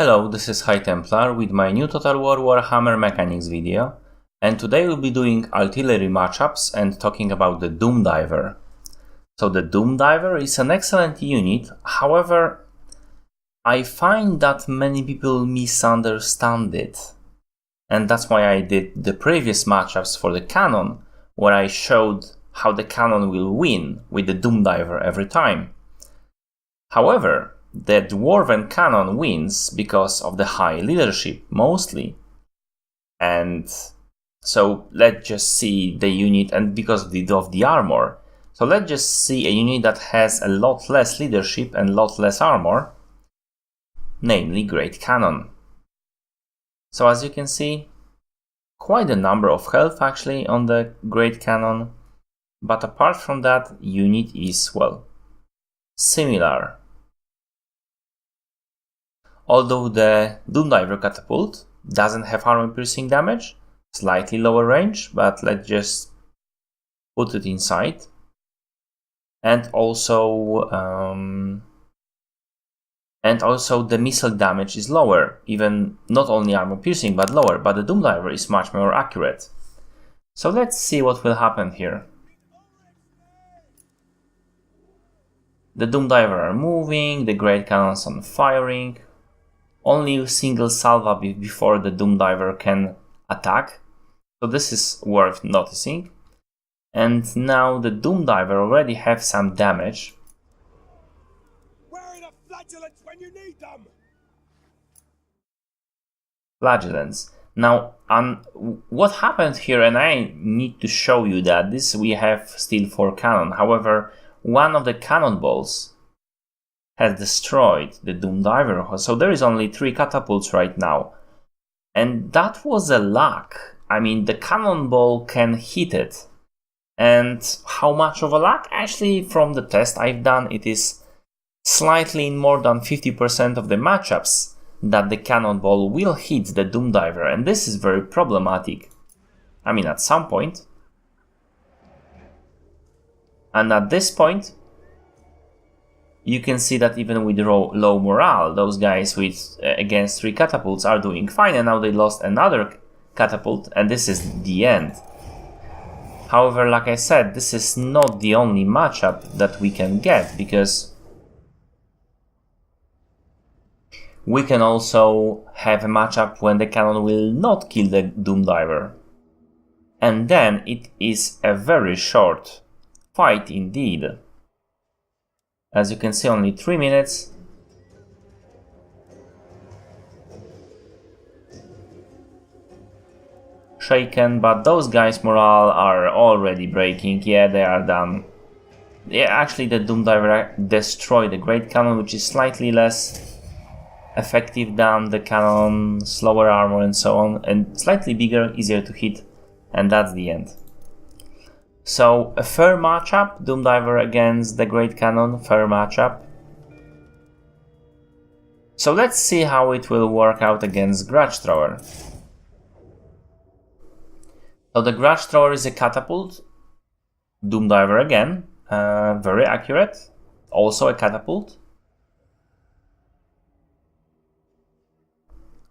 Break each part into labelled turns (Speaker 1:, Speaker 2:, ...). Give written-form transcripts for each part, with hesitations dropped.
Speaker 1: Hello, this is High Templar with my new Total War Warhammer Mechanics video, and today we'll be doing artillery matchups and talking about the Doom Diver. So the Doom Diver is an excellent unit, however, I find that many people misunderstand it. And that's why I did the previous matchups for the cannon, where I showed how the cannon will win with the Doom Diver every time. However, the Dwarven cannon wins because of the high leadership, mostly. And so let's just see the unit, and because of the armor. So let's just see a unit that has a lot less leadership and a lot less armor, namely Great Cannon. So as you can see, quite a number of health actually on the Great Cannon, but apart from that, unit is, well, similar. Although the Doom Diver catapult doesn't have armor-piercing damage, slightly lower range, but let's just put it inside. And also the missile damage is lower, even not only armor-piercing but lower, but the Doom Diver is much more accurate. So let's see what will happen here. The Doom Diver are moving, the Great Cannons are firing. Only a single salva before the Doom Diver can attack, so this is worth noticing. And now the Doom Diver already have some damage.
Speaker 2: Where are the flagellants when you need them?
Speaker 1: Flagellants. Now, what happened here, and I need to show you that this we have still 4 cannon. However, one of the cannonballs has destroyed the Doom Diver, so there is only 3 catapults right now. And that was a luck. I mean, the cannonball can hit it. And how much of a luck? Actually, from the test I've done, it is slightly more than 50% of the matchups that the cannonball will hit the Doom Diver, and this is very problematic. I mean, at some point. And at this point, you can see that even with low morale, those guys with against 3 catapults are doing fine, and now they lost another catapult, and this is the end. However, like I said, this is not the only matchup that we can get, because we can also have a matchup when the cannon will not kill the Doom Diver. And then it is a very short fight indeed. As you can see, only 3 minutes. Shaken, but those guys' morale are already breaking. Yeah, they are done. Yeah, actually the Doom Diver destroyed the Great Cannon, which is slightly less effective than the cannon, slower armor and so on, and slightly bigger, easier to hit, and that's the end. So, a fair matchup, Doom Diver against the Great Cannon, fair matchup. So let's see how it will work out against Grudge Thrower. So the Grudge Thrower is a catapult, Doom Diver again, very accurate, also a catapult.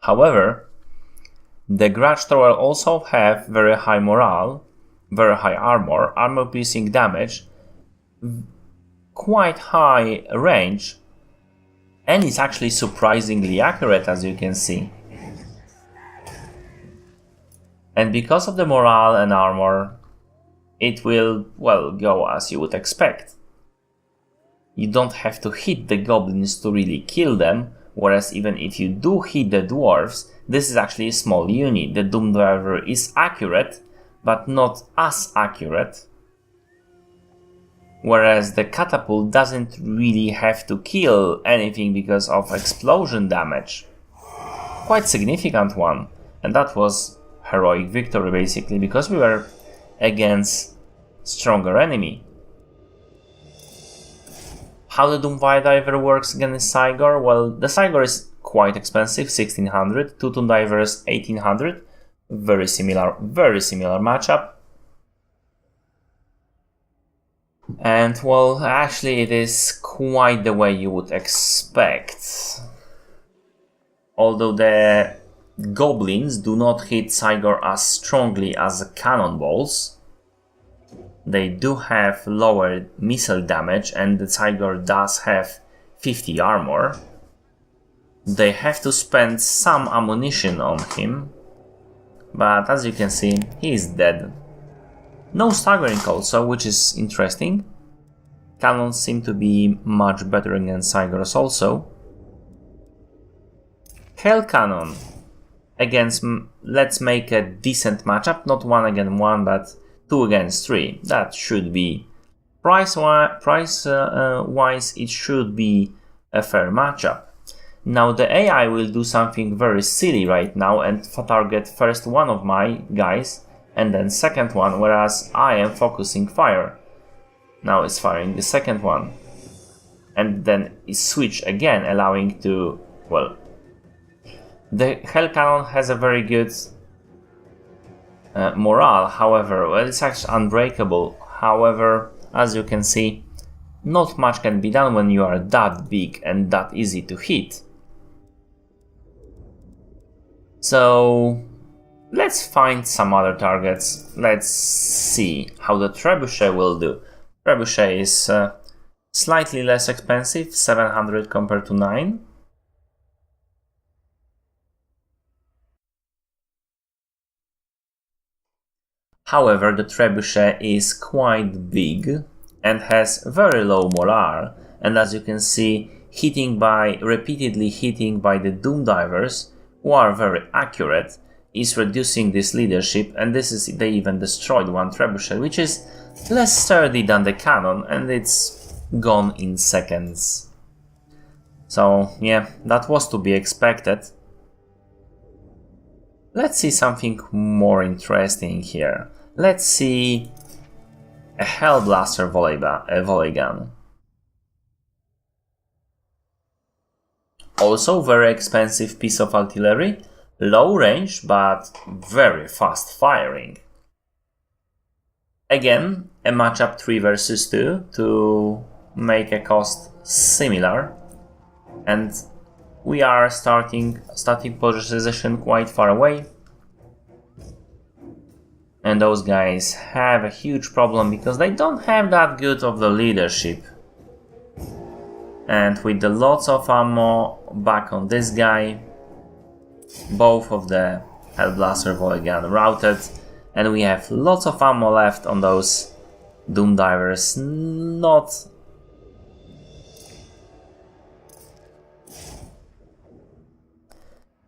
Speaker 1: However, the Grudge Thrower also have very high morale, very high armor, armor-piercing damage, quite high range, and it's actually surprisingly accurate, as you can see. And because of the morale and armor, it will, well, go as you would expect. You don't have to hit the goblins to really kill them, whereas even if you do hit the dwarves, this is actually a small unit. The Doom Diver is accurate, but not as accurate, whereas the catapult doesn't really have to kill anything because of explosion damage. Quite significant one, and that was heroic victory basically, because we were against stronger enemy. How the Doom Diver works against Cygor? Well, the Cygor is quite expensive, 1600, 2 Doom Divers 1800. Very similar matchup. And well, actually it is quite the way you would expect. although the goblins do not hit Cygor as strongly as the cannonballs, they do have lower missile damage, and the Cygor does have 50 armor. They have to spend some ammunition on him, but as you can see, he is dead. No staggering also, which is interesting. Cannons seem to be much better against Cygors also. Hell Cannon against, let's make a decent matchup, not 1 against 1, but 2 against 3. That should be, price-wise, it should be a fair matchup. Now the AI will do something very silly right now and target first one of my guys and then second one, whereas I am focusing fire. Now it's firing the second one. And then it's switch again, allowing to, well, the Hell Cannon has a very good morale, however, well, it's actually unbreakable. However, as you can see, not much can be done when you are that big and that easy to hit. So let's find some other targets. Let's see how the Trebuchet will do. Trebuchet is slightly less expensive, 700 compared to 9. However, the Trebuchet is quite big and has very low morale, and as you can see, repeatedly hitting by the Doom Divers, who are very accurate, is reducing this leadership, and they even destroyed one Trebuchet, which is less sturdy than the cannon, and it's gone in seconds. So yeah, that was to be expected. Let's see something more interesting here. Let's see a Hellblaster volley gun. Also very expensive piece of artillery, low range but very fast firing. Again, a matchup 3 versus 2 to make a cost similar, and we are starting position quite far away. And those guys have a huge problem because they don't have that good of the leadership. And with the lots of ammo back on this guy, both of the Hellblaster volley gun routed, and we have lots of ammo left on those Doom Divers.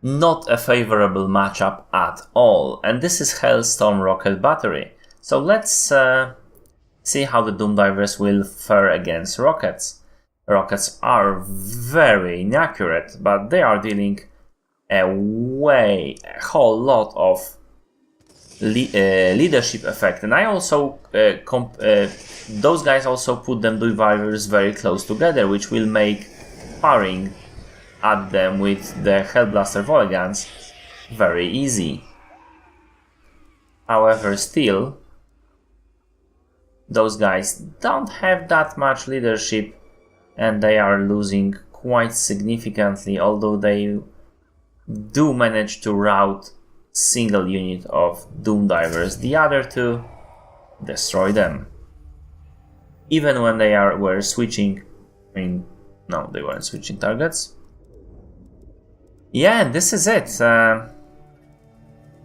Speaker 1: Not a favorable matchup at all, and this is Hellstorm Rocket Battery. So let's see how the Doom Divers will fare against rockets. Rockets are very inaccurate, but they are dealing a whole lot of leadership effect, and I also those guys also put them Doom Divers very close together, which will make firing at them with the Hellblaster volley guns very easy. However, still, those guys don't have that much leadership and they are losing quite significantly, although they do manage to rout single unit of Doom Divers. The other two destroy them. Even when they were switching, no, they weren't switching targets. Yeah, this is it.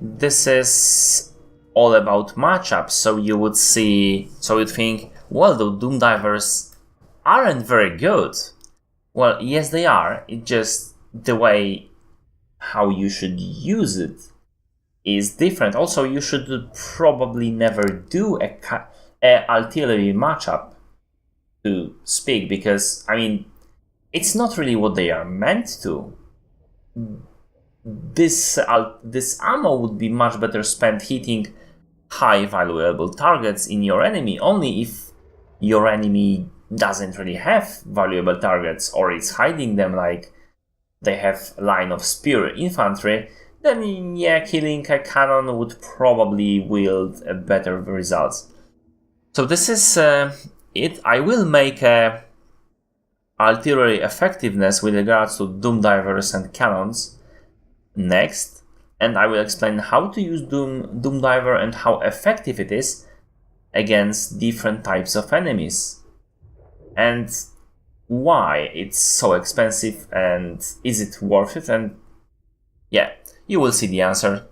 Speaker 1: This is all about matchups. So you'd think, well, the Doom Divers aren't very good. Well, yes, they are. It's just the way how you should use it is different. Also, you should probably never do a artillery matchup to speak, because it's not really what they are meant to. This ammo would be much better spent hitting high valuable targets in your enemy, only if your enemy doesn't really have valuable targets or is hiding them, like they have line of spear infantry. Then yeah, killing a cannon would probably yield better results. So this is it. I will make a artillery effectiveness with regards to Doom Divers and cannons next, and I will explain how to use Doom Diver and how effective it is against different types of enemies, and why it's so expensive and is it worth it, and yeah, you will see the answer.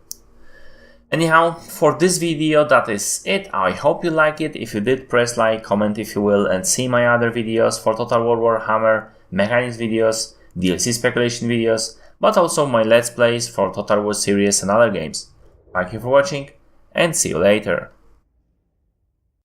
Speaker 1: Anyhow, for this video that is it. I hope you like it. If you did, press like, comment if you will, and see my other videos for Total War Warhammer Mechanics videos, DLC speculation videos, but also my Let's Plays for Total War series and other games. Thank you for watching, and see you later.